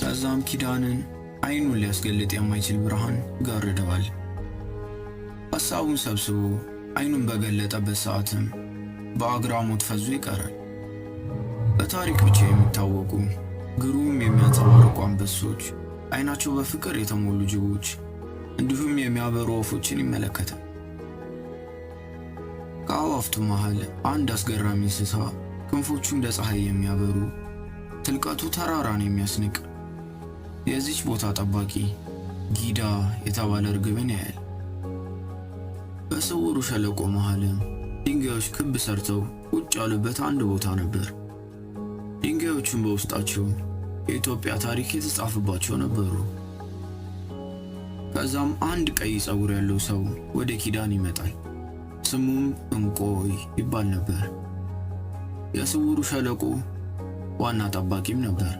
ከዛም ኪዳንን አይኑን ሊያስገልጥ የማይችል ብርሃን ጋርደዋል። ሐሳቡን ሰብስቦ አይኑን በገለጠበት ሰዓትም በአግራሞት ፈዞ ይቀራል። በታሪክ ብቻ የሚታወቁ ግሩም የሚያንጸባርቁ አንበሶች፣ አይናቸው በፍቅር የተሞሉ ጅቦች እንዲሁም የሚያበሩ ወፎችን ይመለከታል። ከአዕዋፍቱ መሃል አንድ አስገራሚ እንስሳ ክንፎቹ እንደ ፀሐይ የሚያበሩ ትልቀቱ ተራራን የሚያስንቅ የዚች ቦታ ጠባቂ ጊዳ የተባለ እርግብን ያያል። በስውሩ ሸለቆ መሃልም ድንጋዮች ክብ ሰርተው ቁጭ ያሉበት አንድ ቦታ ነበር። ድንጋዮቹም በውስጣቸው የኢትዮጵያ ታሪክ የተጻፈባቸው ነበሩ። ከዛም አንድ ቀይ ፀጉር ያለው ሰው ወደ ኪዳን ይመጣል። ስሙም እንቆይ ይባል ነበር። የስውሩ ሸለቆ ዋና ጠባቂም ነበር።